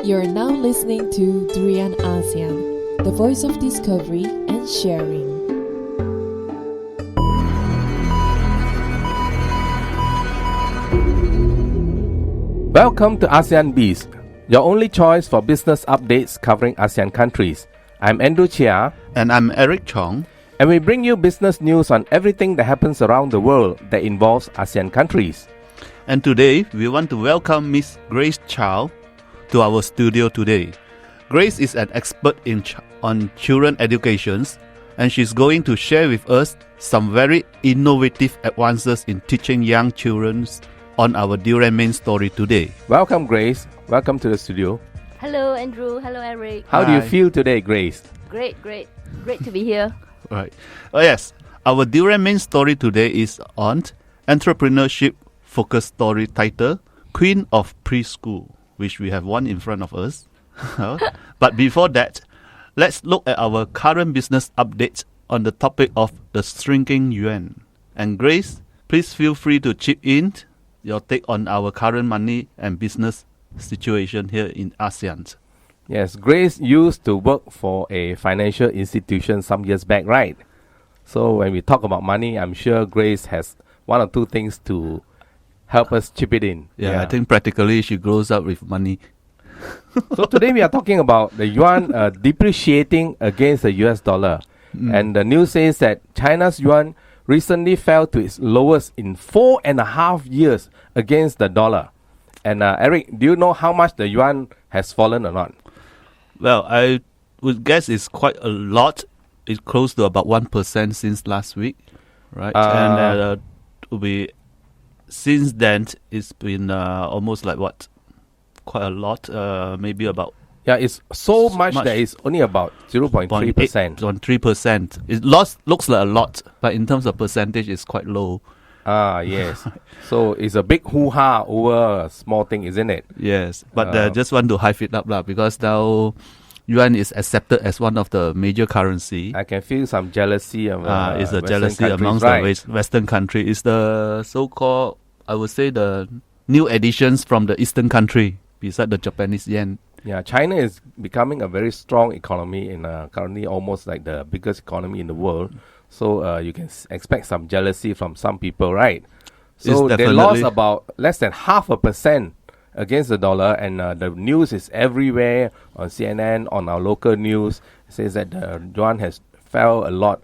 You're now listening to Durian ASEAN, the voice of discovery and sharing. Welcome to ASEAN BIZ, your only choice for business updates covering ASEAN countries. I'm Andrew Chia. And I'm Eric Chong. And we bring you business news on everything that happens around the world that involves ASEAN countries. And today, we want to welcome Miss Grace Chow to our studio today. Grace is an expert on children educations, and she's going to share with us some very innovative advances in teaching young children on our Durian main story today. Welcome, Grace. Welcome to the studio. Hello, Andrew. Hello, Eric. How do you feel today, Grace? Great to be here. Right. Oh yes, our Durian main story today is on entrepreneurship-focused story titled Queen of Preschool, which we have one in front of us. But before that, let's look at our current business updates on the topic of the shrinking yuan. And Grace, please feel free to chip in your take on our current money and business situation here in ASEAN. Yes, Grace used to work for a financial institution some years back, right? So when we talk about money, I'm sure Grace has one or two things to help us chip it in. Yeah, I think practically she grows up with money. So today we are talking about the yuan depreciating against the US dollar. And the news says that China's yuan recently fell to its lowest in 4.5 years against the dollar. And Eric, do you know how much the yuan has fallen or not? Well, I would guess it's quite a lot. It's close to about 1% since last week, right? And since then, it's been almost like what? Quite a lot, maybe about... Yeah, it's so much that it's only about 0.3%. On 3%. It looks like a lot, but in terms of percentage, it's quite low. Yes. So it's a big hoo-ha over a small thing, isn't it? Yes, but just want to hype it up because now yuan is accepted as one of the major currency. I can feel some jealousy of it's a Western jealousy countries, amongst right? the Western country. It's the so-called, I would say, the new additions from the Eastern country, beside the Japanese yen. Yeah, China is becoming a very strong economy and currently almost like the biggest economy in the world. So you can expect some jealousy from some people, right? So they lost about less than 0.5% against the dollar, and the news is everywhere on CNN, on our local news. It says that the yuan has fell a lot.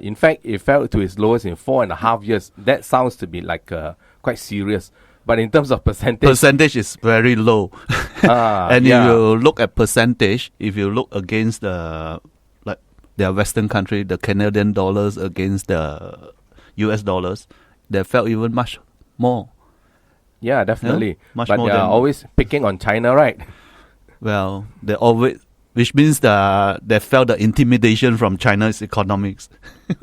In fact, it fell to its lowest in 4.5 years. That sounds to be like quite serious. But in terms of percentage is very low. And if you look at percentage, if you look against the Western country, the Canadian dollars against the US dollars, they fell even much more. Yeah, definitely. Much but more they are always picking on China, right? Well, they always, which means they felt the intimidation from China's economics.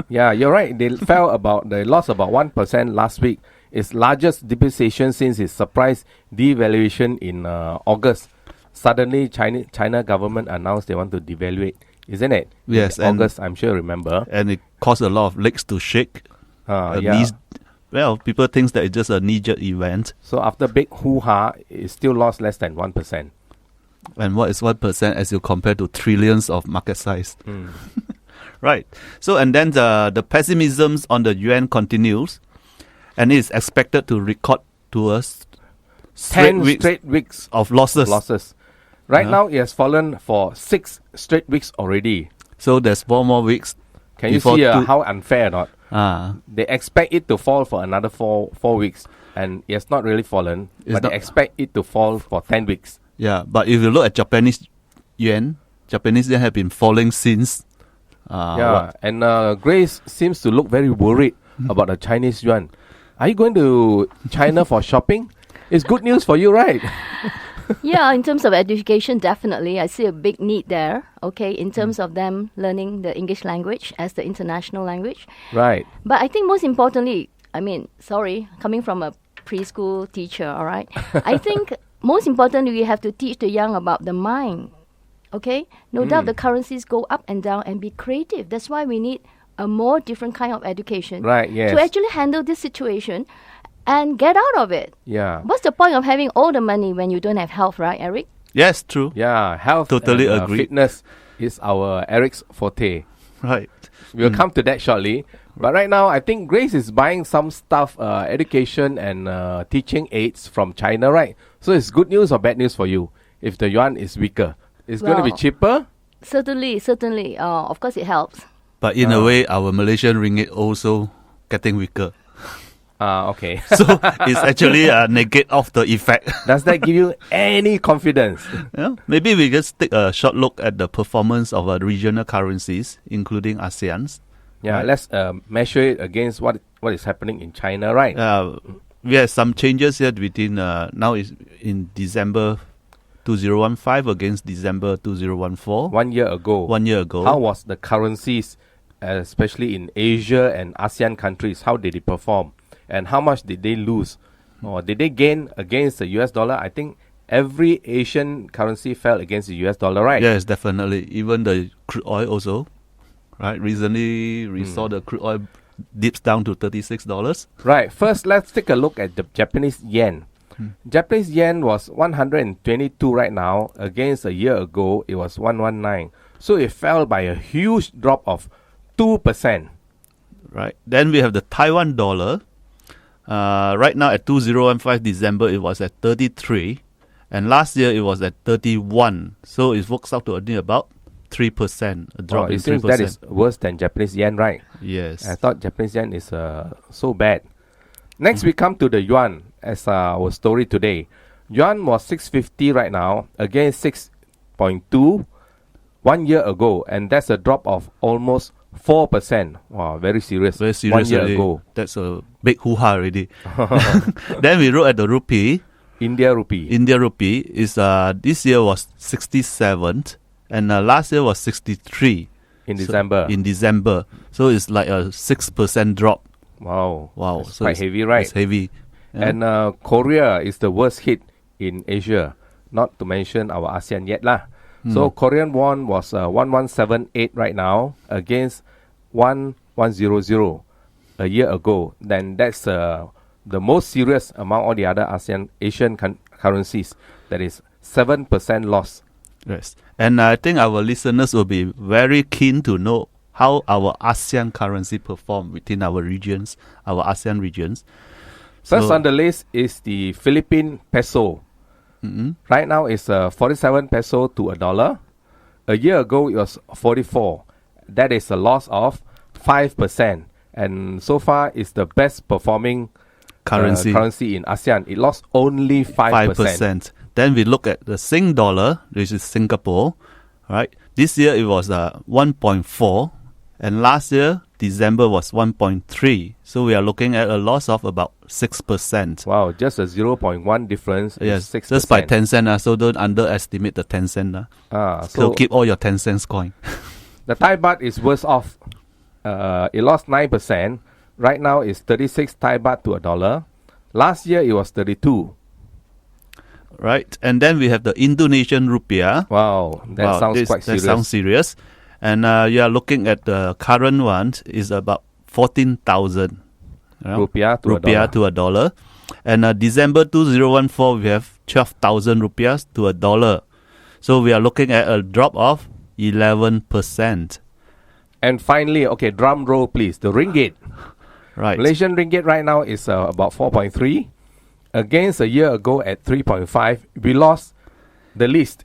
Yeah, you're right. They lost about 1% last week. Its largest depreciation since its surprise devaluation in August. Suddenly, China government announced they want to devaluate, isn't it? Yes, in August, I'm sure, remember. And it caused a lot of legs to shake. People think that it's just a knee-jerk event. So after big hoo-ha, it still lost less than 1%. And what is 1% as you compare to trillions of market size? Right. So, and then the pessimism on the yuan continues. And it is expected to record to us 10 straight weeks of losses. Right now, it has fallen for 6 straight weeks already. So there's 4 more weeks. Can you see how unfair or not? They expect it to fall for another 4 weeks. And it has not really fallen. But they expect it to fall for 10 weeks. Yeah, but if you look at Japanese yen have been falling since. And Grace seems to look very worried about the Chinese yuan. Are you going to China for shopping? It's good news for you, right? Yeah, in terms of education, definitely. I see a big need there, in terms of them learning the English language as the international language. Right. But I think most importantly, coming from a preschool teacher, all right? I think most importantly, we have to teach the young about the mind, No doubt the currencies go up and down and be creative. That's why we need a more different kind of education to actually handle this situation and get out of it. Yeah. What's the point of having all the money when you don't have health, right, Eric? Yes, true. Yeah, health Totally and agree. fitness is our Eric's forte. Right. We'll come to that shortly. But right now, I think Grace is buying some stuff, education and teaching aids from China, right? So it's good news or bad news for you if the yuan is weaker? It's going to be Well, cheaper? Certainly. Of course, it helps. But in a way, our Malaysian ringgit also getting weaker. Okay. So it's actually a negate of the effect. Does that give you any confidence? Yeah, maybe we just take a short look at the performance of our regional currencies, including ASEAN's. Yeah, Right. let's measure it against what is happening in China, right? We have some changes here between now is in December 2015 against December 2014. 1 year ago. 1 year ago. How was the currencies, especially in Asia and ASEAN countries, how did it perform? And how much did they lose? Or did they gain against the US dollar? I think every Asian currency fell against the US dollar, right? Yes, definitely. Even the crude oil also. Right. Recently, we saw the crude oil dips down to $36. Right. First, let's take a look at the Japanese yen. Japanese yen was 122 right now. Against a year ago, it was 119. So it fell by a huge drop of 2%. Right. Then we have the Taiwan dollar. Right now at 2015 December, it was at 33. And last year, it was at 31. So it works out to only about 3%. A drop in It seems 3%. that is worse than Japanese yen, right? Yes. I thought Japanese yen is so bad. Next, we come to the yuan as our story today. Yuan was 650 right now against 6.2 1 year ago, and that's a drop of almost 4%. Wow, very serious. Very 1 serious. year Already. ago. That's a big hoo-ha already. Then we look at the rupee. India rupee. India rupee is this year was 67 and last year was 63 in December. In December, so it's like a 6% drop. Wow. Wow, It's so quite heavy, right? It's heavy. Yeah. And Korea is the worst hit in Asia, not to mention our ASEAN yet lah. So Korean won was 1178 right now against 1100 a year ago. Then that's the most serious among all the other Asian currencies. That is 7% loss. Yes, and I think our listeners will be very keen to know how our ASEAN currency perform within our regions, our ASEAN regions. First on the list is the Philippine peso. Right now it's 47 peso to a dollar. A year ago it was 44. That is a loss of 5%. And so far it's the best performing currency in ASEAN. It lost only 5%. Then we look at the Sing dollar, which is Singapore. Right, this year it was 1.4, and last year December was 1.3. So we are looking at a loss of about 6%. Wow, just a 0.1 difference. Yes, is 6%. just by 10 cents. So don't underestimate the 10 cents. So keep all your 10 cents coin. The Thai baht is worse off. It lost 9%. Right now it's 36 Thai baht to a dollar. Last year it was 32. Right, and then we have the Indonesian rupiah. Wow, that sounds quite serious. That sounds serious. And you are looking at the current one is about 14,000 rupiah to a dollar. And December 2014, we have 12,000 rupiahs to a dollar. So we are looking at a drop of 11%. And finally, okay, drum roll please, the ringgit. Right. Malaysian ringgit right now is about 4.3. Against a year ago at 3.5. We lost the least.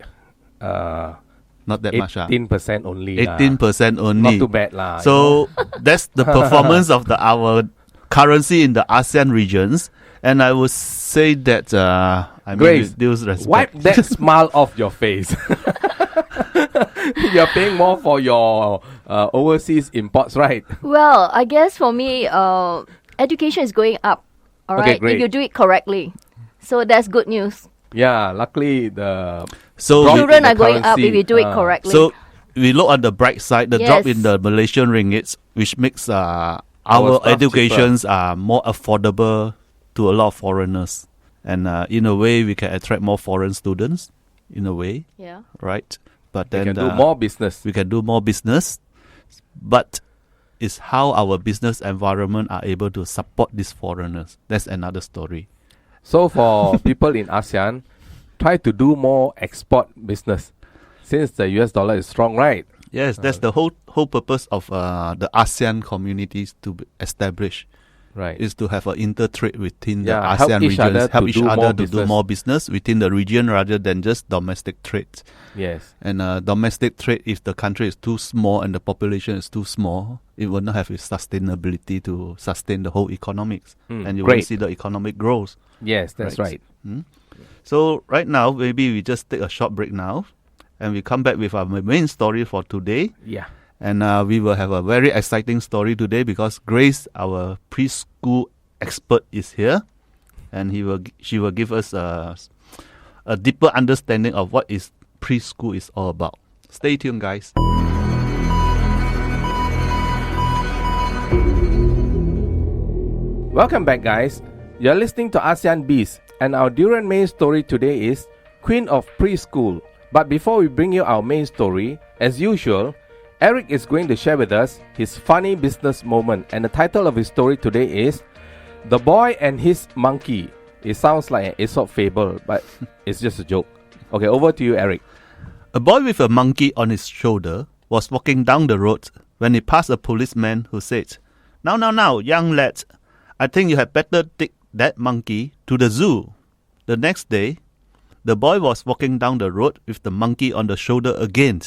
Not that much. 18% only. 18% only. Not too bad lah. So that's the performance of our currency in the ASEAN regions. And I would say that Grace, with due respect, wipe that smile off your face. You're paying more for your overseas imports, right? Well, I guess for me, education is going up. All Okay, right, great. if you do it correctly. So that's good news. Yeah, luckily the So drop Children in the are going up if currency, you do it correctly. So we look on the bright side, the drop Yes. in the Malaysian ringgits, which makes our stuff educations more affordable to a lot of foreigners. And in a way, we can attract more foreign students, in a way, yeah. right? But we then can do more business. we can do more business. But it's how our business environment are able to support these foreigners. That's another story. So for people in ASEAN, try to do more export business since the US dollar is strong, right? Yes, that's the whole purpose of the ASEAN communities to be established. Right. Is to have an inter-trade within the Yeah, help ASEAN each regions, other help to each do other more to do business. more business within the region rather than just domestic trade. Yes. And domestic trade, if the country is too small and the population is too small, it will not have its sustainability to sustain the whole economics. And you great. won't see the economic growth. Yes, that's right. So right now, maybe we just take a short break now. And we come back with our main story for today. Yeah. And we will have a very exciting story today because Grace, our preschool expert, is here. And she will give us a deeper understanding of what is preschool is all about. Stay tuned, guys. Welcome back, guys. You're listening to ASEAN BIZ, and our Durian main story today is Queen of Preschool. But before we bring you our main story, as usual, Eric is going to share with us his funny business moment, and the title of his story today is The Boy and His Monkey. It sounds like an Aesop fable, but it's just a joke. Okay, over to you, Eric. A boy with a monkey on his shoulder was walking down the road when he passed a policeman who said, Now, young lad, I think you had better take that monkey to the zoo." The next day, the boy was walking down the road with the monkey on the shoulder again.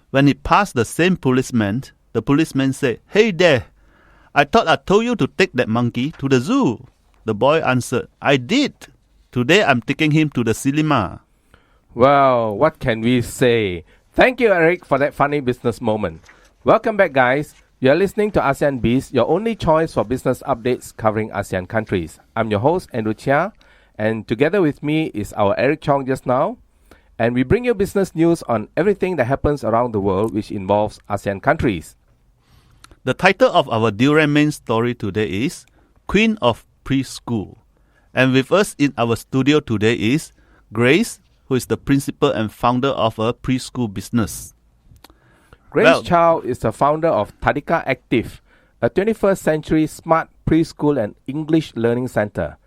When he passed the same policeman, the policeman said, "Hey there, I thought I told you to take that monkey to the zoo." The boy answered, "I did. Today I'm taking him to the cinema." Well, what can we say? Thank you, Eric, for that funny business moment. Welcome back, guys. You are listening to ASEAN BIZ, your only choice for business updates covering ASEAN countries. I'm your host, Chia, and together with me is our Eric Chong just now. And we bring you business news on everything that happens around the world which involves ASEAN countries. The title of our Durian main story today is Queen of Preschool. And with us in our studio today is Grace, who is the principal and founder of a preschool business. Grace Chow is the founder of Tadika Active, a 21st century smart preschool and English learning center.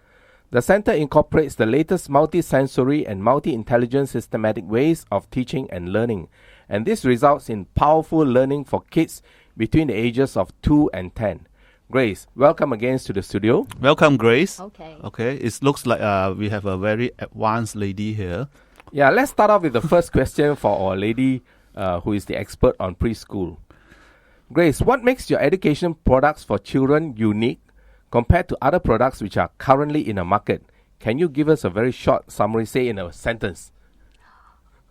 The center incorporates the latest multi-sensory and multi-intelligent systematic ways of teaching and learning, and this results in powerful learning for kids between the ages of 2 and 10. Grace, welcome again to the studio. Welcome, Grace. Okay. It looks like we have a very advanced lady here. Yeah, let's start off with the first question for our lady who is the expert on preschool. Grace, what makes your education products for children unique compared to other products which are currently in the market? Can you give us a very short summary, say in a sentence?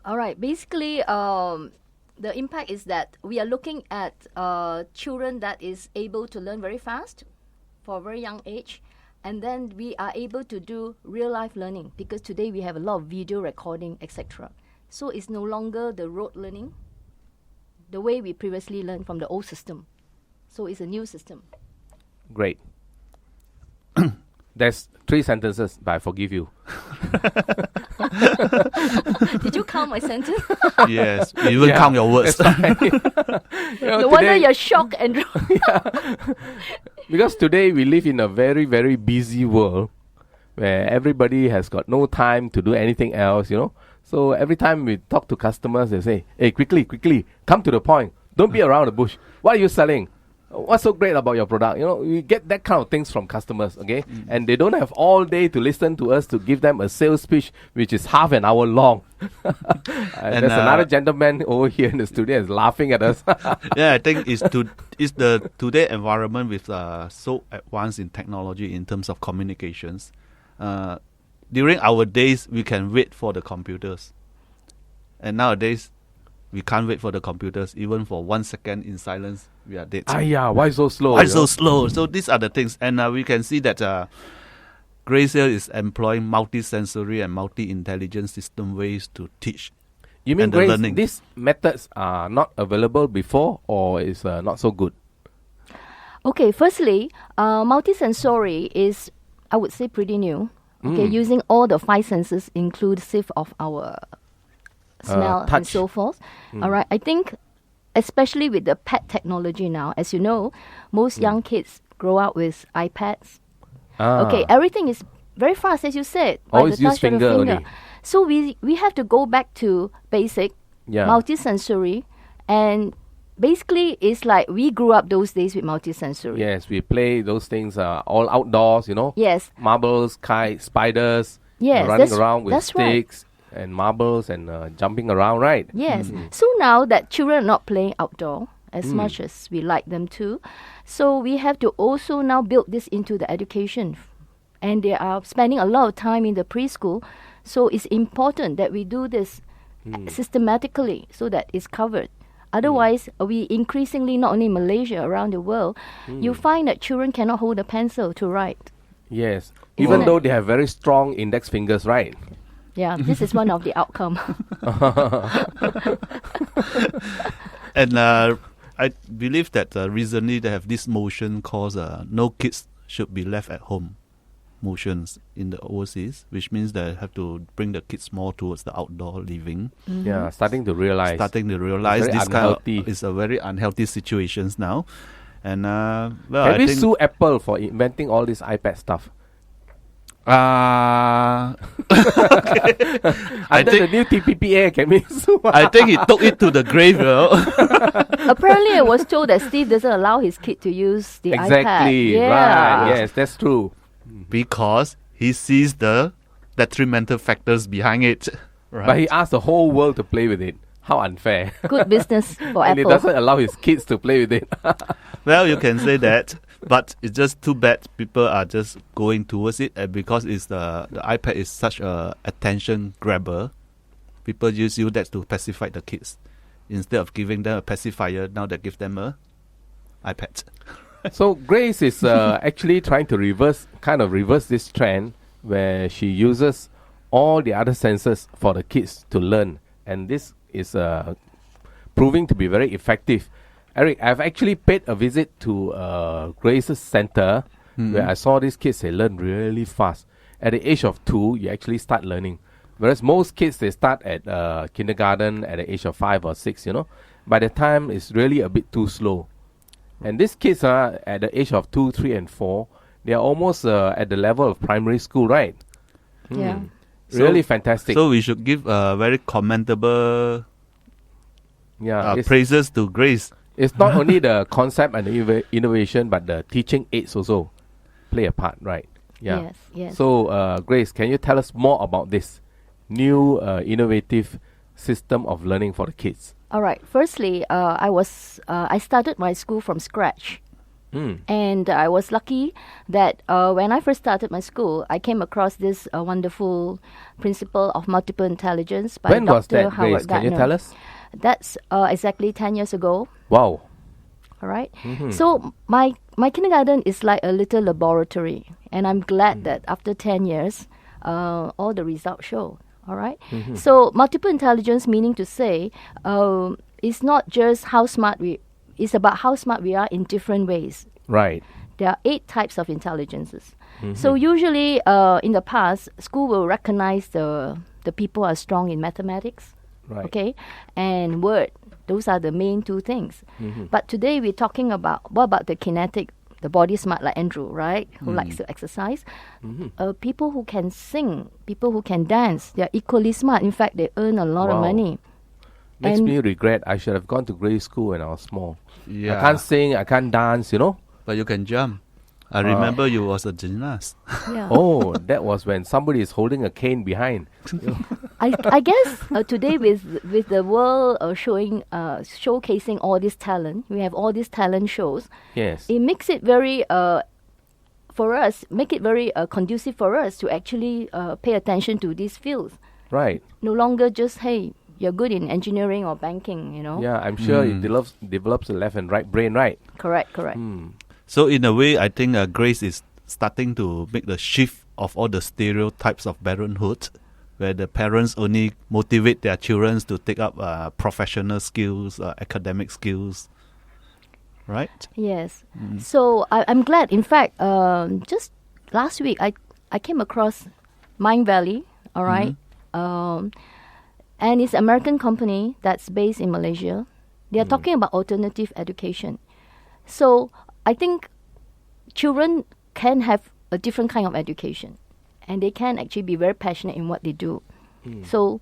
All right. Basically, the impact is that we are looking at children that is able to learn very fast for a very young age. And then we are able to do real-life learning because today we have a lot of video recording, etc. So it's no longer the rote learning, the way we previously learned from the old system. So it's a new system. Great. There's 3 sentences, but I forgive you. Did you count my sentence? Yes, we will count your words. No wonder you're shocked, Andrew. Because today we live in a very, very busy world where everybody has got no time to do anything else, So every time we talk to customers, they say, "Hey, quickly, come to the point. Don't be around the bush. What are you selling? What's so great about your product?" We get that kind of things from customers, okay? And they don't have all day to listen to us to give them a sales pitch, which is half an hour long. And there's another gentleman over here in the studio is laughing at us. Yeah, I think it's the today environment with so advanced in technology in terms of communications. During our days, we can wait for the computers. And nowadays, we can't wait for the computers. Even for 1 second in silence, we are dead. Why so slow? Why so slow? So these are the things. And we can see that Grace here is employing multi-sensory and multi-intelligent system ways to teach. You mean, and Grace, learning. these methods are not available before or is not so good? Okay, firstly, multisensory is, I would say, pretty new. Okay, using all the 5 senses inclusive of our smell and touch. so forth. All right, I think especially with the pet technology now, as you know, most young kids grow up with iPads. Okay, everything is very fast, as you said. by Always the touch use of the finger only. So we have to go back to basic, multisensory, and basically it's like we grew up those days with multisensory. Yes, we play those things all outdoors, Yes. Marbles, kites, spiders, Yes, running around with that's right. sticks and marbles and jumping around, right? Yes. So now that children are not playing outdoor as much as we like them to, so we have to also now build this into the education. And they are spending a lot of time in the preschool. So it's important that we do this systematically so that it's covered. Otherwise, we increasingly, not only in Malaysia, around the world, you find that children cannot hold a pencil to write. Yes. Isn't Even it? though they have very strong index fingers, right? Yeah, this is one of the outcome. And I believe that recently they have this motion called "No Kids Should Be Left at Home" motions in the overseas, which means they have to bring the kids more towards the outdoor living. Yeah, starting to realize. This Very unhealthy. is a very unhealthy situations now. And well, Can I we think sue Apple for inventing all this iPad stuff? I Under the think new TPPA, can we sue? I think he took it to the grave. Apparently, I was told that Steve doesn't allow his kid to use the iPad. Exactly, Yeah. right. Yes, that's true. Because he sees the detrimental factors behind it. Right? But he asked the whole world to play with it. How unfair. Good business for And he Apple. doesn't allow his kids to play with it. Well, you can say that, but it's just too bad people are just going towards it, and because it's the iPad is such a attention grabber, people use that to pacify the kids. Instead of giving them a pacifier, now they give them a iPad. So Grace is actually trying to reverse this trend where she uses all the other senses for the kids to learn, and this is proving to be very effective. Eric, I've actually paid a visit to Grace's center where I saw these kids, they learn really fast. At the age of 2, you actually start learning. Whereas most kids, they start at kindergarten at the age of 5 or 6, By the time, it's really a bit too slow. And these kids are at the age of 2, 3, and 4, they are almost at the level of primary school, right? Yeah. Really fantastic. So we should give very commendable praises to Grace. It's not only the concept and the innovation, but the teaching aids also play a part, right? Yeah. Yes, yes. So, Grace, can you tell us more about this new innovative system of learning for the kids? All right. Firstly, I started my school from scratch. And I was lucky that when I first started my school, I came across this wonderful principle of multiple intelligence by When Dr. was that, Howard Grace? Can you Gardner. tell us? That's exactly 10 years ago. Wow. All right. So my kindergarten is like a little laboratory, and I'm glad that after 10 years, all the results show. All right. So multiple intelligence, meaning to say, it's not just how smart it's about how smart we are in different ways. Right. There are 8 types of intelligences. So usually, in the past, school will recognize the people are strong in mathematics, Right. okay, and word. Those are the main 2 things. But today we're talking about what about the kinetic, the body smart, like Andrew, right, who likes to exercise. People who can sing, people who can dance, they are equally smart. In fact, they earn a lot of Wow. money. Makes And- me regret I should have gone to grade school when I was small. Yeah. I can't sing, I can't dance, But you can jump. I remember you was a gymnast. Yeah. Oh, that was when somebody is holding a cane behind. I guess today with the world showcasing all this talent, we have all these talent shows. Yes. It makes it very conducive for us to actually pay attention to these fields. Right. No longer just, hey, you're good in engineering or banking, Yeah, I'm sure it develops the left and right brain, right? Correct. So in a way, I think Grace is starting to make the shift of all the stereotypes of parenthood, where the parents only motivate their children to take up professional skills, academic skills, right? Yes. So I'm glad. In fact, just last week, I came across Mind Valley, all right? And it's an American company that's based in Malaysia. They are talking about alternative education. So I think children can have a different kind of education, and they can actually be very passionate in what they do. So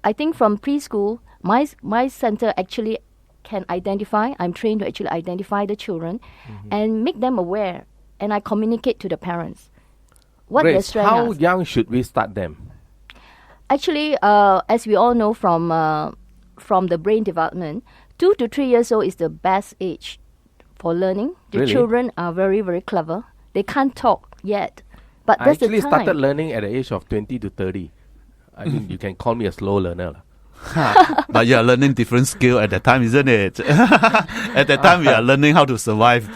I think from preschool, my center actually can identify. I'm trained to actually identify the children and make them aware. And I communicate to the parents what their Grace, strengths how are. young should we start them? Actually, as we all know from the brain development, 2 to 3 years old is the best age for learning. The Really? children are very, very clever. They can't talk yet, but I that's the actually time. started learning at the age of 20 to 30. I mean, you can call me a slow learner. lah. But you are learning different skill at that time, isn't it? At that time, we are learning how to survive.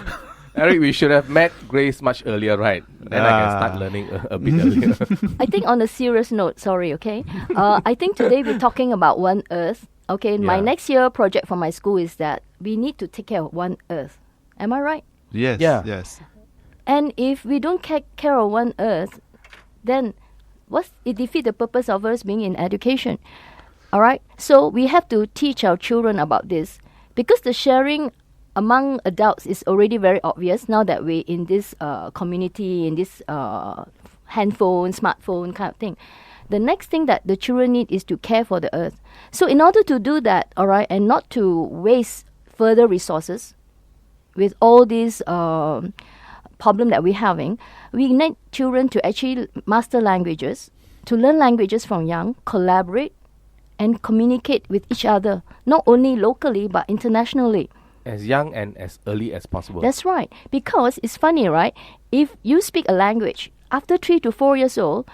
Eric, we should have met Grace much earlier, right? Then I can start learning a bit earlier. I think on a serious note, sorry, okay? I think today we're talking about One Earth. Okay, my Yeah. next year project for my school is that we need to take care of One Earth. Am I right? Yes, Yeah. yes. And if we don't take care of One Earth, then it defeats the purpose of us being in education. All right? So we have to teach our children about this because the sharing among adults is already very obvious now that we're in this community, in this handphone, smartphone kind of thing. The next thing that the children need is to care for the earth. So in order to do that, all right, and not to waste further resources with all these problem that we're having, we need children to actually master languages, to learn languages from young, collaborate, and communicate with each other, not only locally but internationally. As young and as early as possible. That's right. Because it's funny, right? If you speak a language, after 3 to 4 years old,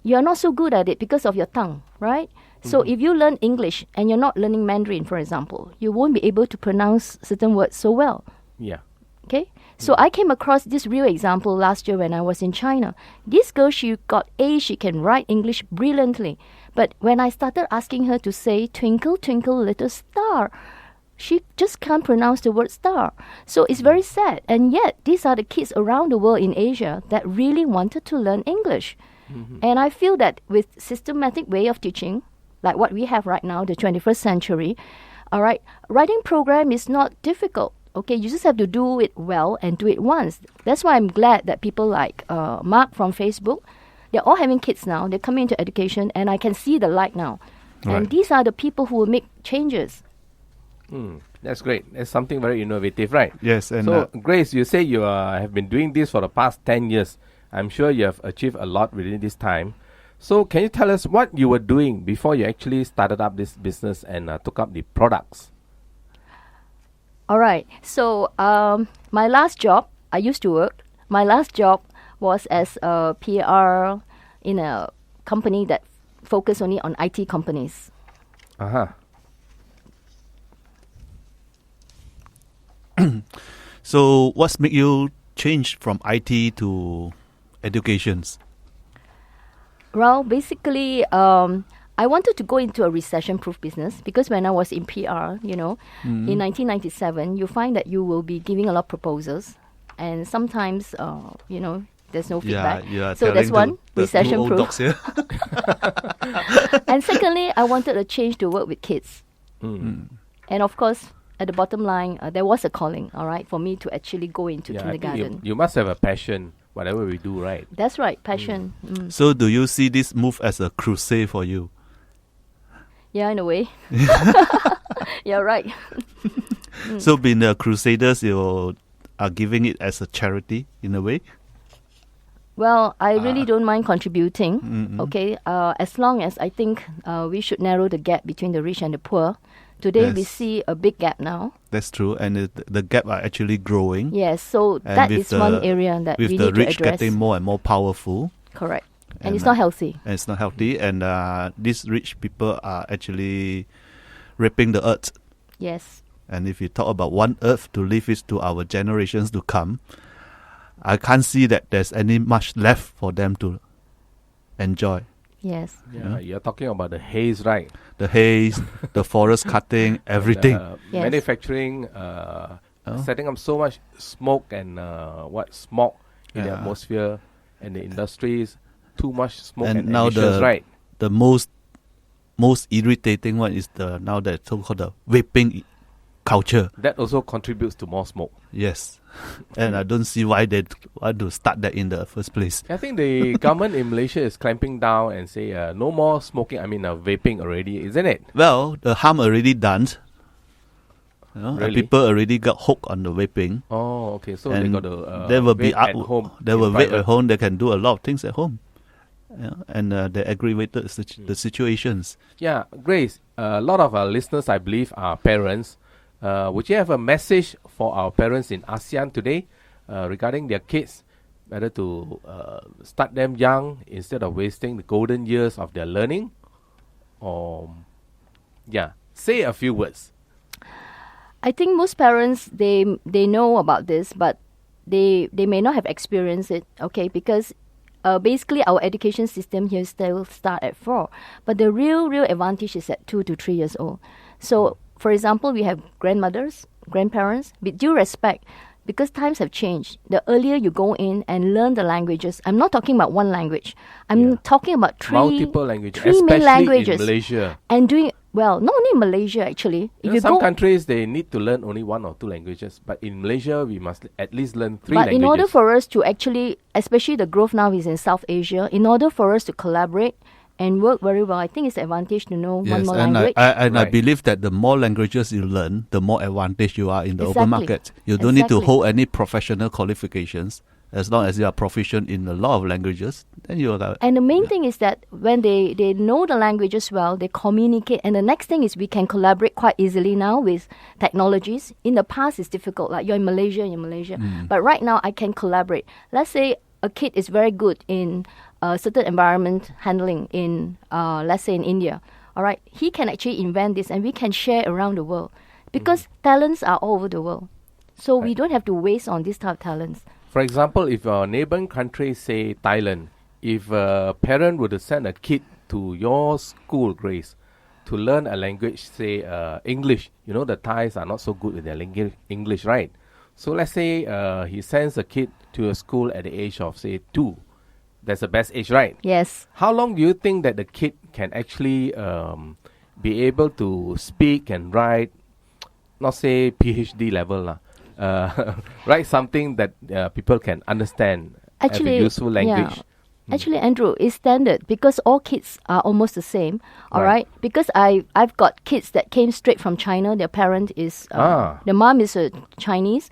you're not so good at it because of your tongue, right? So if you learn English and you're not learning Mandarin, for example, you won't be able to pronounce certain words so well. Yeah. Okay? So I came across this real example last year when I was in China. This girl, she got A, she can write English brilliantly. But when I started asking her to say, twinkle, twinkle, little star, she just can't pronounce the word star. So it's very sad. And yet, these are the kids around the world in Asia that really wanted to learn English. And I feel that with systematic way of teaching, like what we have right now, the 21st century, all right, writing program is not difficult. Okay, you just have to do it well and do it once. That's why I'm glad that people like Mark from Facebook, they're all having kids now. They're coming into education, and I can see the light now. Right. And these are the people who will make changes. That's great. That's something very innovative, right? Yes, and So, Grace, you say you have been doing this for the past 10 years. I'm sure you have achieved a lot within this time. So, can you tell us what you were doing before you actually started up this business and took up the products? All right. So my last job, I used to work. My last job was as a PR in a company that focused only on IT companies. Uh-huh. so what's make you change from IT to educations? Well, basically, I wanted to go into a recession-proof business because when I was in PR, in 1997, you find that you will be giving a lot of proposals, and sometimes, there's no feedback. Yeah, so that's one, the two old recession-proof. dogs here. And secondly, I wanted a change to work with kids. And of course, at the bottom line, there was a calling, all right, for me to actually go into Yeah, I think kindergarten. you must have a passion, whatever we do, right? That's right, passion. So do you see this move as a crusade for you? Yeah, in a way. Yeah, right. So being a crusaders, you are giving it as a charity in a way? Well, I really don't mind contributing, okay, as long as I think we should narrow the gap between the rich and the poor. Today, we Yes. see a big gap now. That's true, and the gap are actually growing. Yes, so And that with is one area that we with need the to rich address. getting more and more powerful, Correct. And And, it's not healthy. and it's not healthy, and these rich people are actually raping the earth. Yes. And if you talk about one earth to leave it to our generations to come, I can't see that there's any much left for them to enjoy. Yes. Yeah, you're talking about the haze, right? The haze, the forest cutting, everything. Yes. Manufacturing, setting up so much smoke and smog in the Yeah. atmosphere and the industries. Too much smoke And and now emissions, right? The most irritating one is the so-called the vaping culture. That also contributes to more smoke. Yes. And I don't see why they want to start that in the first place. I think the government in Malaysia is clamping down and say no more smoking, vaping already, isn't it? Well, the harm already done. And Really? people already got hooked on the vaping. Oh, okay. So And they got to they will be vape at home. They will in vape private. at home. They can do a lot of things at home. And they aggravated the situations. Yeah, Grace, a lot of our listeners, I believe, are parents. Would you have a message for our parents in ASEAN today regarding their kids, whether to start them young instead of wasting the golden years of their learning? Or, say a few words. I think most parents, they know about this, but they may not have experienced it, okay, because basically our education system here still start at 4, but the real advantage is at 2 to 3 years old. So, for example, we have grandmothers, grandparents, with due respect, because times have changed. The earlier you go in and learn the languages, I'm not talking about one language. I'm talking about multiple languages, three especially main languages, in Malaysia. and doing well. Not only in Malaysia, actually. You know, some countries they need to learn only 1 or 2 languages, but in Malaysia we must at least learn 3 but languages. in order for us to actually, especially the growth now is in South Asia, in order for us to collaborate and work very well, I think it's an advantage to know one more language. I Right. believe that the more languages you learn, the more advantage you are in the open Exactly. market. You don't need to Exactly. hold any professional qualifications. As long as you are proficient in a lot of languages, then you are. And the main thing is that when they know the languages well, they communicate. And the next thing is we can collaborate quite easily now with technologies. In the past, it's difficult. Like you're in Malaysia. But right now, I can collaborate. Let's say a kid is very good in certain environment handling in, let's say in India. All right, he can actually invent this and we can share around the world. Because talents are all over the world. So we Right. don't have to waste on this type of talents. For example, if our neighboring country, say Thailand, if a parent were to send a kid to your school, Grace, to learn a language, say English, you know the Thais are not so good with their English, right? So let's say he sends a kid to a school at the age of, say, 2. That's the best age, right? Yes. How long do you think that the kid can actually be able to speak and write, not say PhD level lah, write something that people can understand Actually, as a useful language? Yeah. Actually, Andrew, it's standard because all kids are almost the same. All Right. right, because I've got kids that came straight from China. Their parent is the mom is Chinese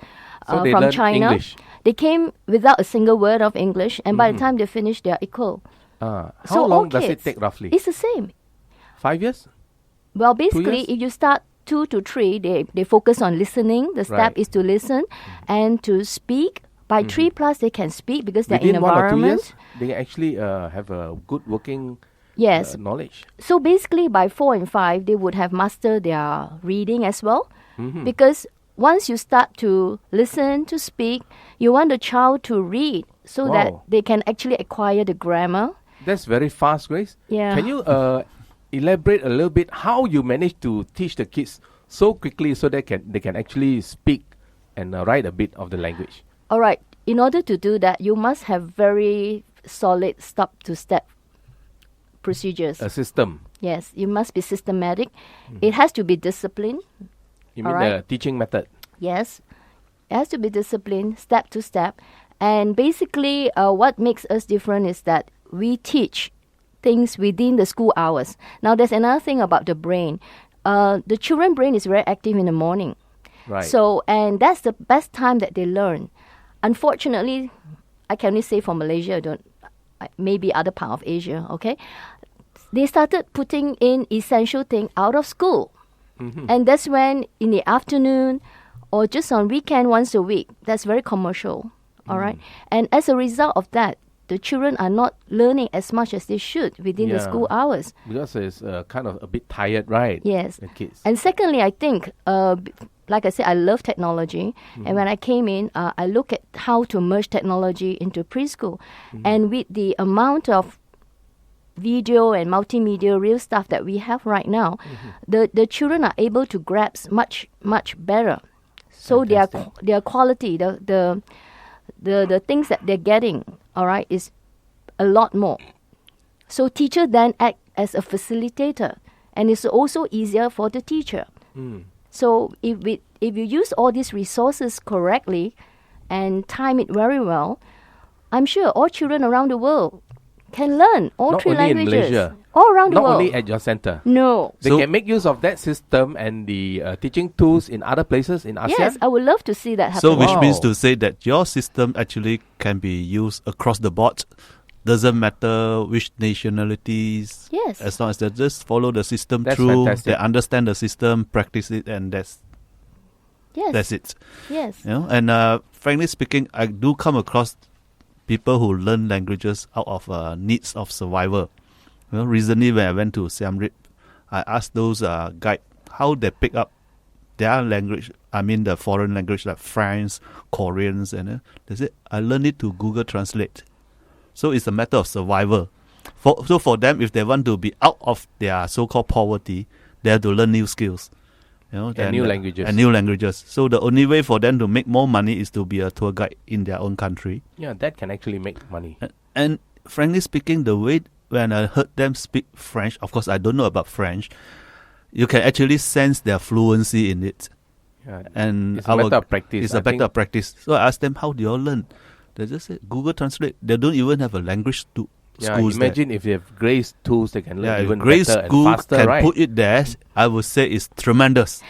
So they from learn China. English. They came without a single word of English, and by the time they finish, they are equal. How So all long does it kids, take roughly? It's the same. 5 years? Well, basically, years? if you start 2 to 3, they focus on listening. The step Right. is to listen and to speak. By 3 plus, they can speak because they're Within in 1 or 2 environment. years, they actually have a good working Yes. knowledge. So basically, by 4 and 5, they would have mastered their reading as well. Mm-hmm. Because once you start to listen, to speak, you want the child to read so that Wow. they can actually acquire the grammar. That's very fast, Grace. Yeah. Can you elaborate a little bit how you manage to teach the kids so quickly so they can actually speak and write a bit of the language? All right. In order to do that, you must have very solid step-to-step procedures. A system. Yes, you must be systematic. It has to be disciplined. You mean Alright. the teaching method? Yes, it has to be disciplined, step to step. And basically, what makes us different is that we teach things within the school hours. Now, there's another thing about the brain. The children's brain is very active in the morning. Right. So, and that's the best time that they learn. Unfortunately, I can only say for Malaysia, maybe other part of Asia, okay? They started putting in essential thing out of school. And that's when in the afternoon or just on weekend once a week, that's very commercial, all right? And as a result of that, the children are not learning as much as they should within the Yeah. school hours. Because it's kind of a bit tired, right? Yes. The kids. And secondly, I think, like I said, I love technology. And when I came in, I look at how to merge technology into preschool. And with the amount of video and multimedia real stuff that we have right now, the children are able to grasp much better. So Fantastic. their quality, the things that they're getting, all right, is a lot more. So teacher then act as a facilitator, and it's also easier for the teacher. So if you use all these resources correctly and time it very well, I'm sure all children around the world can learn all Not three only in languages. Malaysia. All around the Not world. only at your center. No. They can make use of that system and the teaching tools in other places in ASEAN. Yes, I would love to see that happen. So which Wow. means to say that your system actually can be used across the board. Doesn't matter which nationalities. Yes. As long as they just follow the system That's through, fantastic. they understand the system, practice it, and that's Yes. it. Yes. You know, and frankly speaking, I do come across people who learn languages out of needs of survival. You know, recently when I went to Siem Reap, I asked those guide how they pick up their language. I mean the foreign language like French, Koreans, and they said I learned it to Google Translate. So it's a matter of survival. So for them, if they want to be out of their so-called poverty, they have to learn new skills. You know, And new languages. And new languages. So the only way for them to make more money is to be a tour guide in their own country. Yeah, that can actually make money. And frankly speaking, the way when I heard them speak French, of course I don't know about French, you can actually sense their fluency in it. Yeah, And it's a matter of practice. It's I a matter think. of practice. So I asked them, how do you all learn? They just said Google Translate. They don't even have a language Yeah, schools there. imagine if they have Grace tools, they can learn Yeah, even if grade better and school faster, can right? put it there, I would say it's tremendous.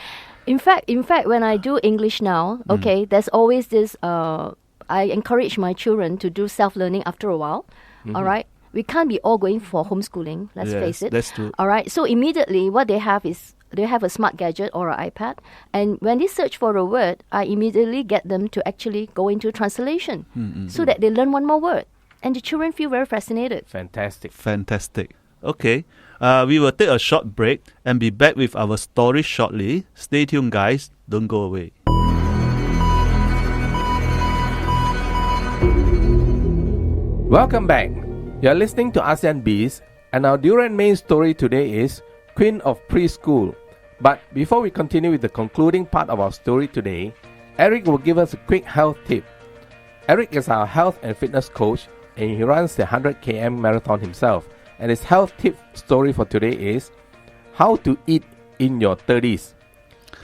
In fact, when I do English now, okay, there's always this. I encourage my children to do self-learning after a while. All right, we can't be all going for homeschooling. Let's Yes, face it. that's true. All right, so immediately what they have is they have a smart gadget or an iPad, and when they search for a word, I immediately get them to actually go into translation, so that they learn one more word, and the children feel very fascinated. Fantastic. Fantastic. Okay, we will take a short break and be back with our story shortly. Stay tuned, guys. Don't go away. Welcome back. You're listening to ASEAN Biz, and our Durian main story today is Queen of Preschool. But before we continue with the concluding part of our story today, Eric will give us a quick health tip. Eric is our health and fitness coach, and he runs the 100 km marathon himself. And his health tip story for today is how to eat in your 30s.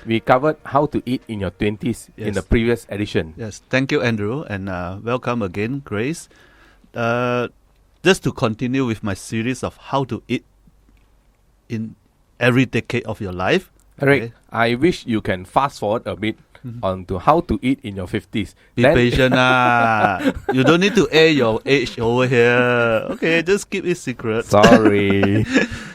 We covered how to eat in your 20s in Yes. the previous edition. Yes, thank you, Andrew, and welcome again, Grace. Just to continue with my series of how to eat in every decade of your life. Eric, Okay. I wish you can fast forward a bit onto how to eat in your 50s. Be patient. You don't need to air your age over here. Okay, just keep it secret. Sorry.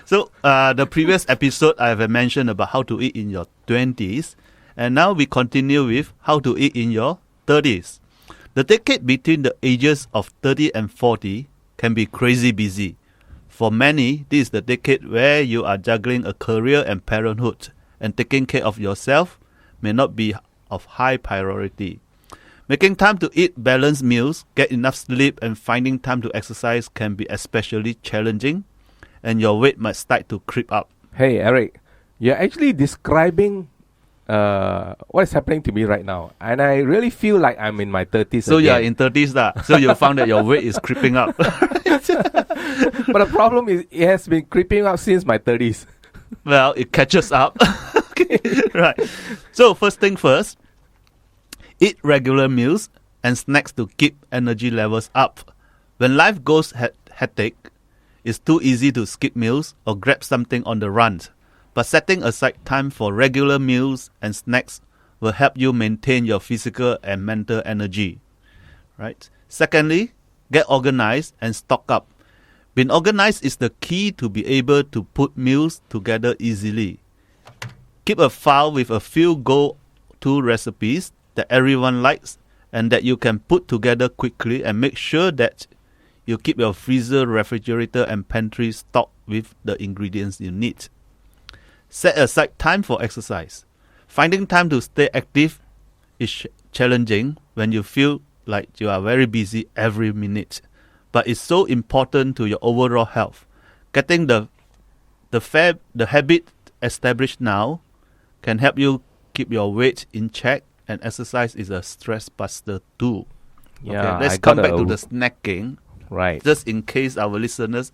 So, the previous episode I have mentioned about how to eat in your 20s, and now we continue with how to eat in your 30s. The decade between the ages of 30 and 40 can be crazy busy. For many, this is the decade where you are juggling a career and parenthood, and taking care of yourself may not be of high priority. Making time to eat balanced meals, get enough sleep, and finding time to exercise can be especially challenging, and your weight might start to creep up. Hey, Eric, you're actually describing what is happening to me right now. And I really feel like I'm in my 30s So you are again. in 30s lah. So you found that your weight is creeping up. But the problem is it has been creeping up since my 30s. Well, it catches up. Okay, right. So first thing first, eat regular meals and snacks to keep energy levels up. When life goes hectic, it's too easy to skip meals or grab something on the run. But setting aside time for regular meals and snacks will help you maintain your physical and mental energy. Right? Secondly, get organized and stock up. Being organized is the key to be able to put meals together easily. Keep a file with a few go-to recipes that everyone likes and that you can put together quickly, and make sure that you keep your freezer, refrigerator and pantry stocked with the ingredients you need. Set aside time for exercise. Finding time to stay active is challenging when you feel like you are very busy every minute, but it's so important to your overall health. Getting the habit established now can help you keep your weight in check, and exercise is a stress buster too. Yeah, okay, let's I come gotta- back to the snacking. Right. Just in case our listeners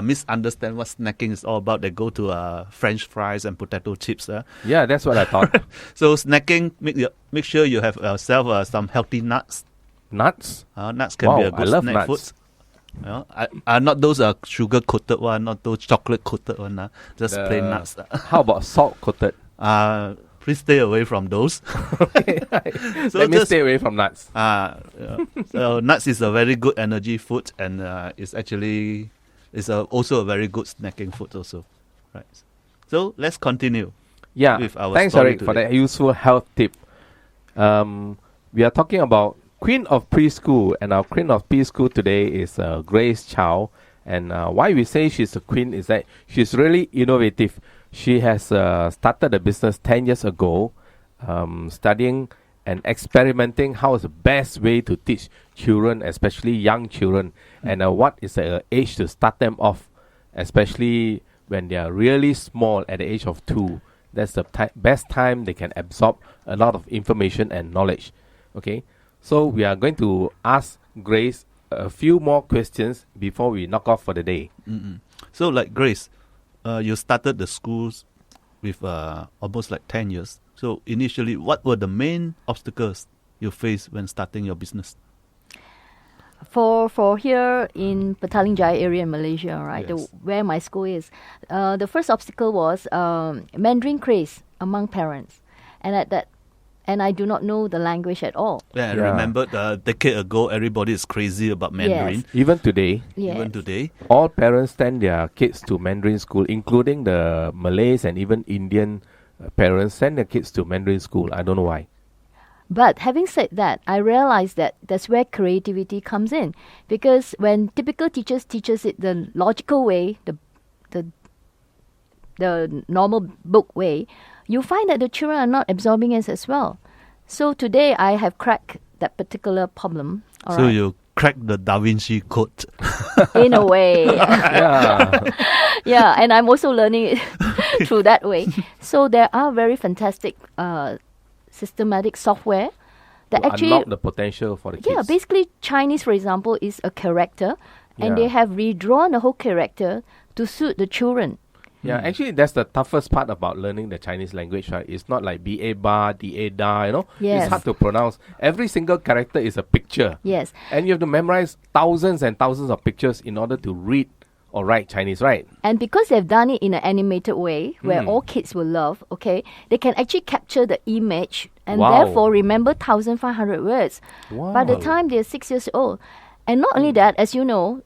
misunderstand what snacking is all about. They go to French fries and potato chips. Yeah, that's what I thought. So snacking, make sure you have yourself some healthy nuts. Nuts? Nuts can be a I good love snack nuts. food. Not those sugar coated one, not those chocolate coated one. Just plain nuts. How about salt coated? Please stay away from those. So Let me stay away from nuts. So nuts is a very good energy food, and it's also a very good snacking food also. Right. So let's continue. Yeah. With our Thanks, story Eric, for today. that useful health tip. We are talking about Queen of Preschool, and our Queen of Preschool today is Grace Chow. And why we say she's a queen is that she's really innovative. She has started a business 10 years ago, studying and experimenting how is the best way to teach children, especially young children, and what is the age to start them off, especially when they are really small at the age of 2. That's the best time they can absorb a lot of information and knowledge. Okay, so we are going to ask Grace a few more questions before we knock off for the day. So like Grace, you started the schools with almost like 10 years. So initially, what were the main obstacles you faced when starting your business? For here in Petaling Jaya area in Malaysia, right, Yes. where my school is, the first obstacle was Mandarin craze among parents, and I do not know the language at all. Yeah, I Yeah. remember a decade ago, everybody is crazy about Mandarin. Even today, Yes. Even today. all parents send their kids to Mandarin school, including the Malays and even Indian parents send their kids to Mandarin school. I don't know why. But having said that, I realized that that's where creativity comes in, because when typical teachers teaches it the logical way, the normal book way, you find that the children are not absorbing it as well. So today I have cracked that particular problem. All So right, you cracked the Da Vinci Code. in a way. Yeah. Yeah, and I'm also learning it through that way. So there are very fantastic systematic software that To actually, unlock the potential for the kids. yeah, basically Chinese, for example, is a character, and they Yeah. have redrawn the whole character to suit the children. Yeah, actually, that's the toughest part about learning the Chinese language, right? It's not like ba ba, da da, you know? Yes. It's hard to pronounce. Every single character is a picture. Yes, And you have to memorize thousands and thousands of pictures in order to read or write Chinese, right? and because they've done it in an animated way where all kids will love, okay, they can actually capture the image and Wow. therefore remember 1,500 words by the Wow. time they're 6 years old. And not only that, as you know,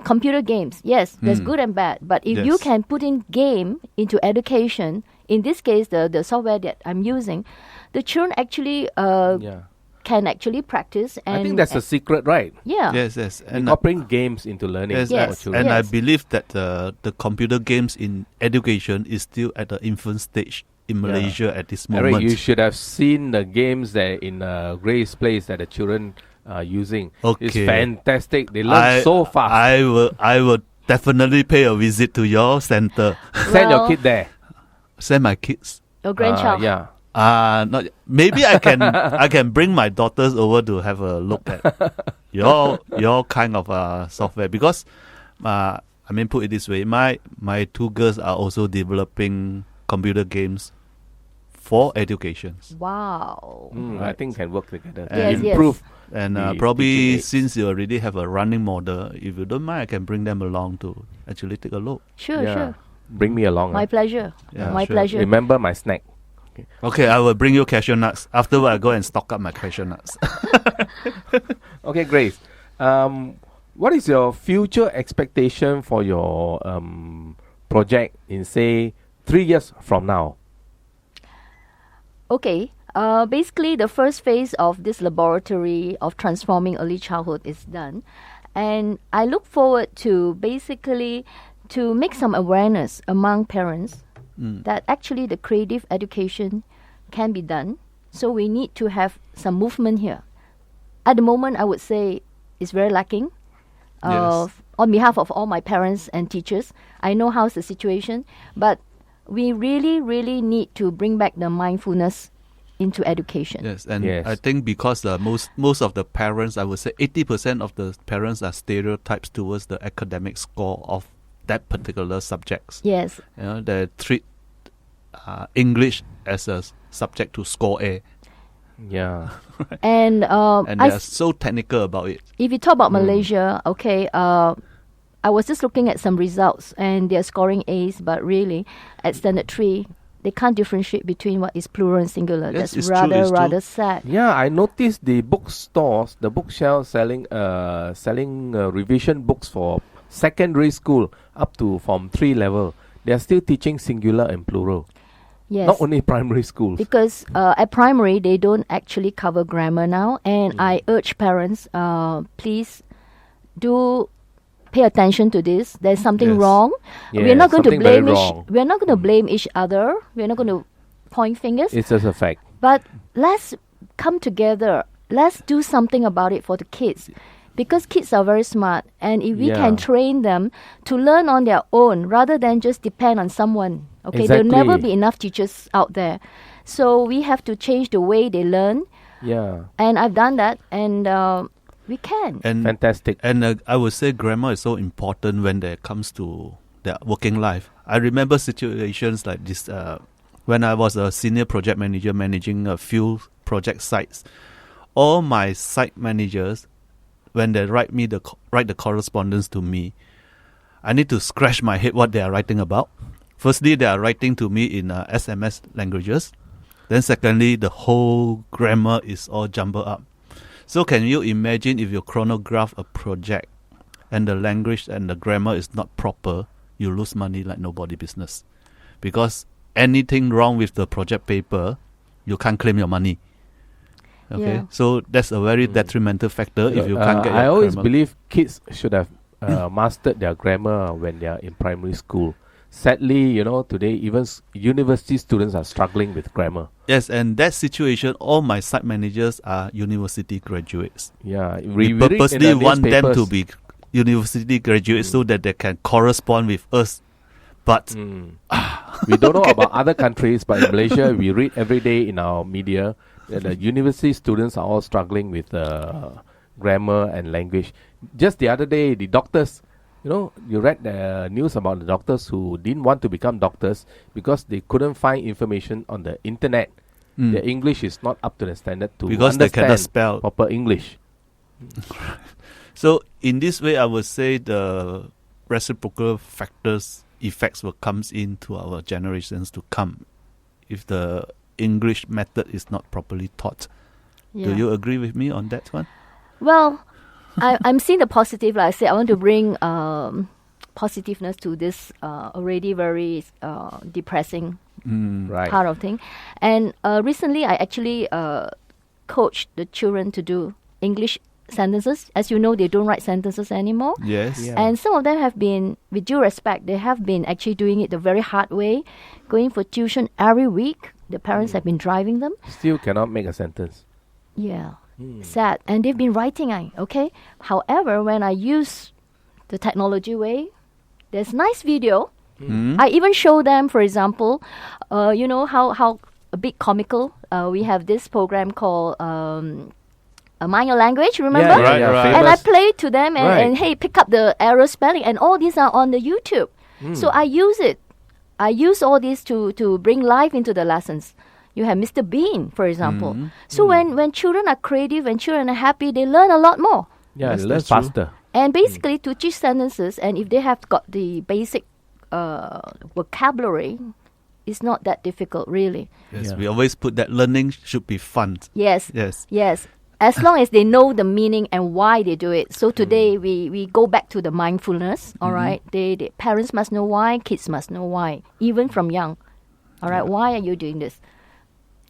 computer games, yes, there's good and bad. But if you Yes. can put in game into education, in this case, the software that I'm using, the children actually Yeah. can actually practice. And I think that's the secret, right? yeah. Yes. And Incorporating games into learning Yes, for Yes. children. and I Yes. believe that the computer games in education is still at the infant stage in Malaysia at this moment. Eric, you should have seen the games that in Grace Place that the children are using. It's Okay. fantastic. They learn so fast. I will definitely pay a visit to your center. Send your Well- kid there. Send my kids. Your grandchild. Yeah. Not maybe I can bring my daughters over to have a look at your kind of software, because put it this way, my two girls are also developing computer games for education. Wow. I think can work together to Yes, yes. improve. And the probably teaching aids. since you already have a running model, if you don't mind, I can bring them along to actually take a look. Sure, Yeah. sure. Bring me along. My pleasure. Yeah, My sure. pleasure. Remember my snack. Okay, I will bring you cashew nuts. Afterward, I go and stock up my cashew nuts. Okay, Grace. What is your future expectation for your project in, say, 3 years from now? Okay. Basically, the first phase of this laboratory of transforming early childhood is done, and I look forward to basically to make some awareness among parents that actually the creative education can be done. So we need to have some movement here. At the moment, I would say it's very lacking. Yes. On behalf of all my parents and teachers, I know how's the situation, but we really, really need to bring back the mindfulness into education. Yes, and Yes. I think because most of the parents, I would say 80% of the parents are stereotypes towards the academic score of that particular subjects. Yes. They treat English as a subject to score A. Yeah. And they are so technical about it. if you talk about Malaysia, okay, I was just looking at some results, and they're scoring A's, but really, at Standard 3, they can't differentiate between what is plural and singular. Yes, That's it's rather true. sad. Yeah, I noticed the bookstores, the bookshelves selling revision books for secondary school up to Form 3 level. They are still teaching singular and plural. Yes. Not only primary schools. Because at primary, they don't actually cover grammar now. And I urge parents, please do pay attention to this. There's something Yes. wrong. Yeah, We're not going to something very blame wrong. we're not going to blame each other. We're not going to point fingers. It's just a fact. But let's come together. Let's do something about it for the kids. Because kids are very smart. And if we can Yeah. train them to learn on their own rather than just depend on someone. Okay, there'll never Exactly. be enough teachers out there. So we have to change the way they learn. Yeah. And I've done that. And we can. And Fantastic. I would say grammar is so important when it comes to their working life. I remember situations like this when I was a senior project manager managing a few project sites. All my site managers, when they write the correspondence to me, I need to scratch my head what they are writing about. Firstly, they are writing to me in SMS languages. Then secondly, the whole grammar is all jumbled up. So can you imagine if you chronograph a project and the language and the grammar is not proper, you lose money like nobody business. Because anything wrong with the project paper, you can't claim your money. Okay, Yeah. so that's a very detrimental factor if you can't get your I always grammar. believe kids should have mastered their grammar when they are in primary school. Sadly, today even university students are struggling with grammar. Yes, and that situation, all my site managers are university graduates. Yeah, We read in the purposely want them to newspapers. be university graduates so that they can correspond with us. But We don't know about other countries, but in Malaysia, we read every day in our media that the university students are all struggling with grammar and language. Just the other day, the doctors, you read the news about the doctors who didn't want to become doctors because they couldn't find information on the internet. Their English is not up to the standard to Because they cannot understand spell. proper English. So in this way, I would say the reciprocal effects will comes into our generations to come if the English method is not properly taught. Yeah. Do you agree with me on that one? Well, I'm seeing the positive. Like I said, I want to bring positiveness to this already very depressing Right. part of thing. And recently, I actually coached the children to do English sentences. As you know, they don't write sentences anymore. Yes. Yeah. And some of them have been, with due respect, they have been actually doing it the very hard way, going for tuition every week. The parents have been driving them. Still cannot make a sentence. Yeah, sad. And they've been writing, okay? However, when I use the technology way, there's nice video. I even show them, for example, you know how a bit comical. We have this program called Mind Your Language, remember? Yeah, Right, yeah, right. famous. And I play to them and, Right. and hey, pick up the error spelling, and all these are on the YouTube. So I use it. I use all this to bring life into the lessons. You have Mr. Bean, for example. So when children are creative and children are happy, they learn a lot more. Yeah, Yes, learn that's true. faster. And basically, to teach sentences, and if they have got the basic vocabulary, it's not that difficult, really. Yes, Yeah. we always put that learning should be fun. Yes. Yes. Yes. As long as they know the meaning and why they do it. So today we go back to the mindfulness. All right. They parents must know why, kids must know why, even from young. All right. Why are you doing this?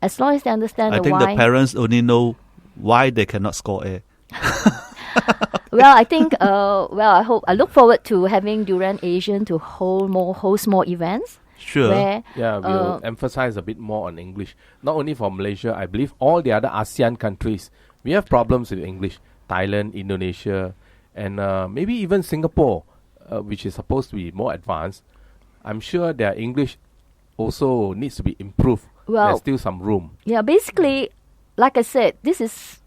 As long as they understand I the think why. the parents only know why they cannot score A. Well, I think. I look forward to having Durian Asian to host more events. Sure. Where Yeah, we'll emphasize a bit more on English. Not only for Malaysia, I believe all the other ASEAN countries, we have problems with English. Thailand, Indonesia, and maybe even Singapore, which is supposed to be more advanced. I'm sure their English also needs to be improved. Well, There's still some room. yeah, basically, like I said, this is,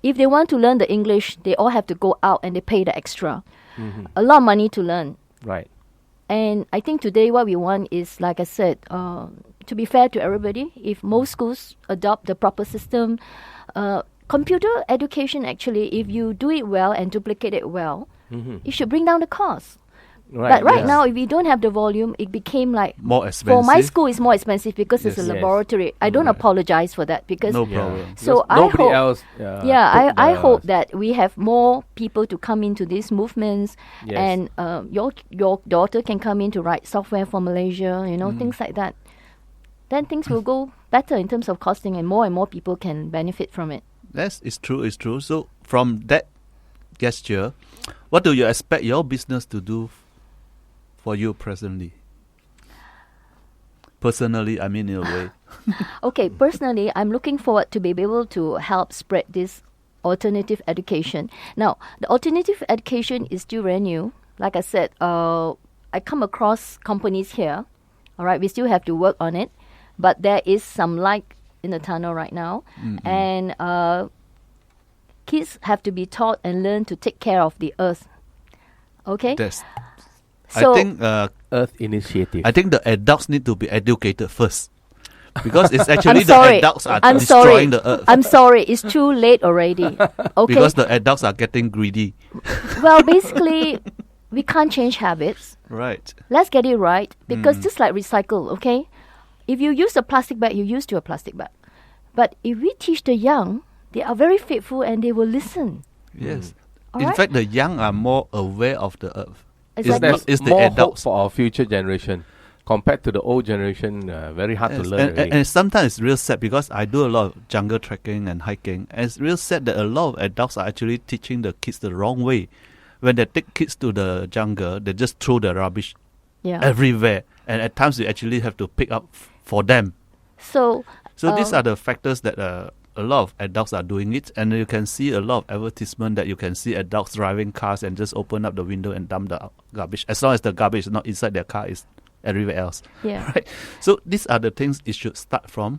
if they want to learn the English, they all have to go out and they pay the extra. A lot of money to learn. Right. And I think today what we want is, like I said, to be fair to everybody. If most schools adopt the proper system, computer education actually, if you do it well and duplicate it well, it should bring down the cost. But right now, if we don't have the volume, it became like more expensive. For my school, it's more expensive because it's a Yes. laboratory. I don't apologize for that because No problem. So Because I nobody hope, else. I hope that we have more people to come into these movements, Yes. and your daughter can come in to write software for Malaysia, things like that. Then things will go better in terms of costing, and more people can benefit from it. Yes, it's true. It's true. So from that gesture, what do you expect your business to do for you presently? Personally, I mean, in a way. Okay, personally, I'm looking forward to be able to help spread this alternative education. Now, the alternative education is still very new. Like I said, I come across companies here. All right, we still have to work on it, but there is some light in the tunnel right now, and kids have to be taught and learn to take care of the earth. Okay, That's, so I think Earth Initiative. I think the adults need to be educated first, because it's actually I'm sorry. the adults are I'm destroying sorry. the earth. I'm sorry, it's too late already. Okay, Because the adults are getting greedy. well, basically, we can't change habits. Right. Let's get it right, because just like recycle, okay? If you use a plastic bag, you use to a plastic bag. But if we teach the young, they are very faithful and they will listen. Yes. All In right? fact, the young are more aware of the earth. Exactly. It's There's the more hope adults. for our future generation compared to the old generation. Very hard to Yes, learn. and already. sometimes it's real sad because I do a lot of jungle trekking and hiking, and it's real sad that a lot of adults are actually teaching the kids the wrong way. When they take kids to the jungle, they just throw the rubbish Yeah. everywhere, and at times you actually have to pick up for them. So These are the factors that a lot of adults are doing it, and you can see a lot of advertisement that you can see adults driving cars and just open up the window and dump the garbage. As long as the garbage is not inside their car, it's everywhere else. yeah. Right. So these are the things it should start from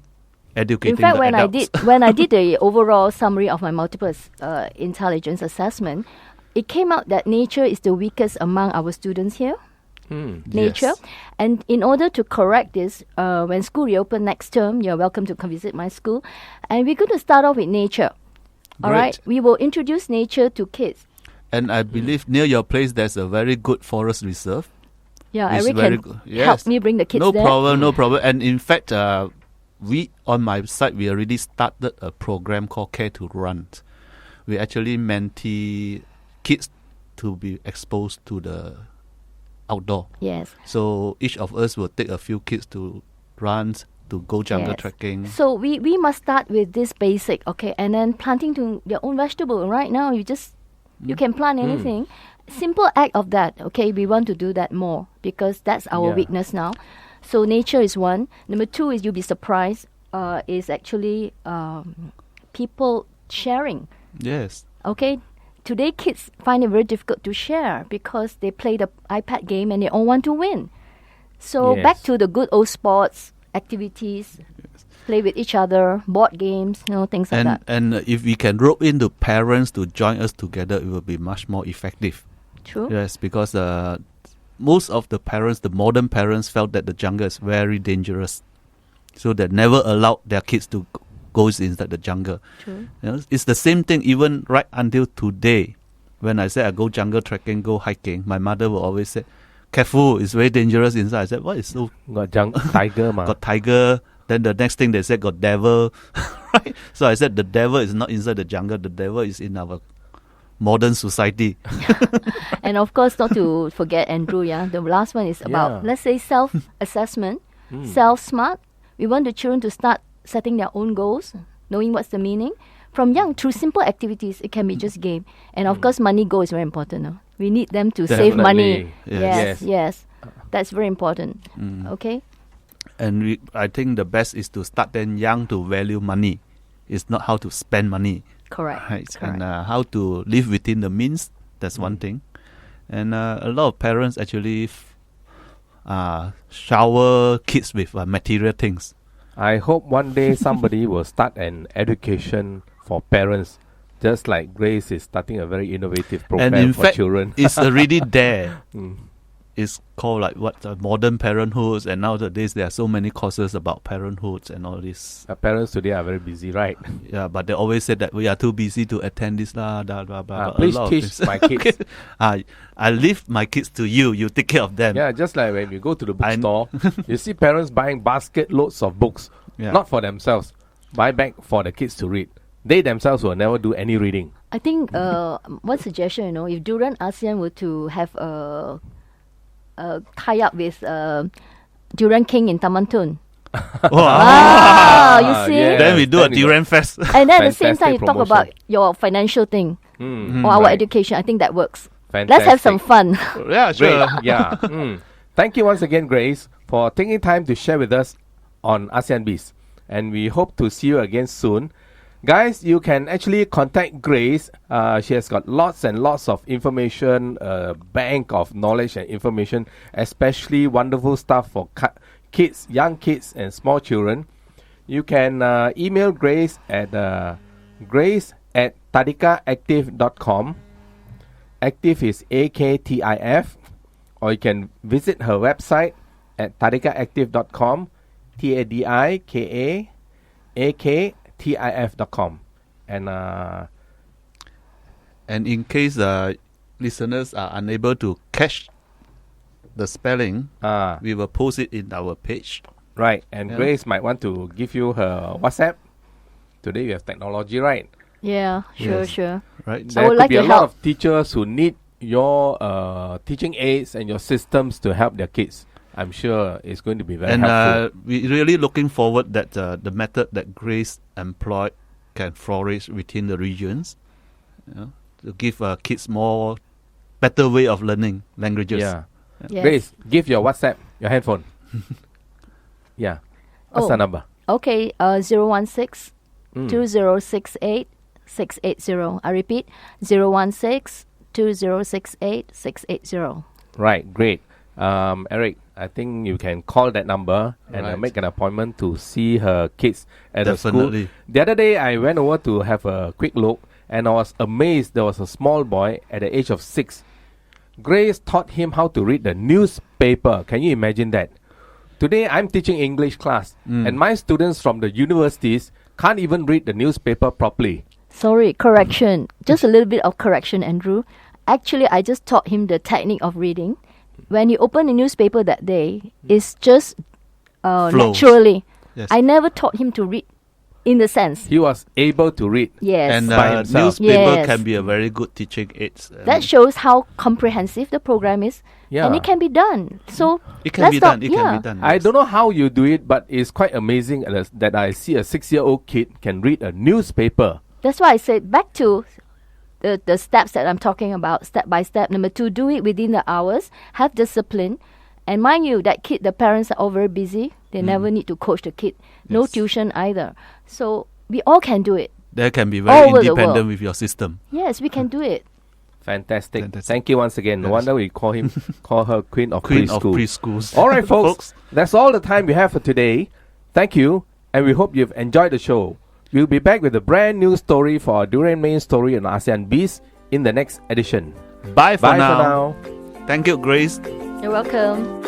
educating In fact, the when adults. I did the overall summary of my multiple intelligence assessment, it came out that nature is the weakest among our students here. Nature. Yes. And in order to correct this, when school reopen next term, you're welcome to come visit my school. And we're going to start off with nature. All right. Great. We will introduce nature to kids. And I believe near your place there's a very good forest reserve. Yeah, It's Eric very can good. help Yes. me bring the kids No there. problem, no problem. And in fact, we on my side we already started a program called Care to Run. We actually mentee kids to be exposed to the outdoor. Yes. So each of us will take a few kids to run, to go jungle Yes. trekking. So we must start with this basic, okay, and then planting to their own vegetable. Right now, you can plant anything. Simple act of that, okay. We want to do that more because that's our Yeah. weakness now. So nature is one. Number two is, you'll be surprised, is actually people sharing. Yes. Okay, today kids find it very difficult to share because they play the iPad game and they all want to win. So Yes. back to the good old sports activities, play with each other, board games, things like that. And if we can rope in the parents to join us together, it will be much more effective. True. Yes, because most of the parents, the modern parents, felt that the jungle is very dangerous, so they never allowed their kids to go inside the jungle. True. It's the same thing even right until today. When I say I go jungle trekking, go hiking, my mother will always say, "Careful, it's very dangerous inside." I said, "What is so Got tiger, ma. got tiger?" Then the next thing they said got devil, right? So I said the devil is not inside the jungle. The devil is in our modern society. And of course, not to forget Andrew. Yeah, the last one is about, Yeah. let's say, self-assessment, self-smart. We want the children to start setting their own goals, knowing what's the meaning. From young, through simple activities, it can be just game. And of course, money goal is very important. No? We need them to save money. Definitely. Yes. Yes. That's very important. Okay. And I think the best is to start them young to value money. It's not how to spend money, Correct. right? Correct. And how to live within the means. That's one thing. And a lot of parents actually shower kids with material things. I hope one day somebody will start an education for parents, just like Grace is starting a very innovative program And in for fact, children. it's already there. is called like what modern parenthood, and nowadays there are so many courses about parenthood and all this. Parents today are very busy, right? Yeah, but they always say that we are too busy to attend this blah blah blah blah. Please teach my kids. I leave my kids to you. You take care of them. Yeah, just like when you go to the bookstore, you see parents buying basket loads of books, not for themselves, buy back for the kids to read. They themselves will never do any reading. I think one suggestion, if Durian ASEAN were to have a tie up with Durian King in Taman Tun. You see? Yeah. Then we do a Durian Fest. And then at the same time, you talk promotion. about your financial thing or our education. I think that works. Fantastic. Let's have some fun. Yeah, sure. Great. Yeah. Thank you once again, Grace, for taking time to share with us on ASEAN BIZ. And we hope to see you again soon. Guys, you can actually contact Grace. She has got lots and lots of information, bank of knowledge and information, especially wonderful stuff for kids, young kids and small children. You can email Grace at grace@tadikaactive.com. Active is AKTIF. Or you can visit her website at tadikaactive.com. TADIKAAKTIF.com. And in case listeners are unable to catch the spelling, we will post it in our page. Right. And Grace might want to give you her WhatsApp. Today we have technology, right? Yeah, sure. Right. There could be a lot of teachers who need your teaching aids and your systems to help their kids. I'm sure it's going to be very helpful. We're really looking forward that the method that Grace employed can flourish within the regions, to give kids more better way of learning languages. Yeah. Yes. Grace, give your WhatsApp, your handphone. Yeah. What's the number? Okay, 016 2068 680. I repeat, 016 2068 680. Right, great. Eric, I think you can call that number and make an appointment to see her kids at the school. The other day, I went over to have a quick look, and I was amazed. There was a small boy at the age of 6. Grace taught him how to read the newspaper. Can you imagine that? Today, I'm teaching English class, and my students from the universities can't even read the newspaper properly. Sorry, correction. Just a little bit of correction, Andrew. Actually, I just taught him the technique of reading. When you open the newspaper that day, it's just naturally. Yes. I never taught him to read in the sense. He was able to read. Yes. And by himself. newspaper can be a very good teaching aid. That shows how comprehensive the program is. Yeah. And it can be done. So It can be done. It can be done. I yes. don't know how you do it, but it's quite amazing that I see a 6-year-old kid can read a newspaper. that's why I said back to the steps that I'm talking about, step by step. Number 2, do it within the hours. Have discipline. And mind you, that kid, the parents are all very busy. They never need to coach the kid. No Yes. tuition either. So we all can do it. They can be very All over the independent world. with your system. Yes, we can do it. Fantastic. Fantastic. Thank you once again. No Yes. wonder we call her Queen of Queen Preschool. of preschools. All right, folks. That's all the time we have for today. Thank you, and we hope you've enjoyed the show. We'll be back with a brand new story for our Durian Main Story on ASEAN BIZ in the next edition. Bye for Bye now. for now. Thank you, Grace. You're welcome.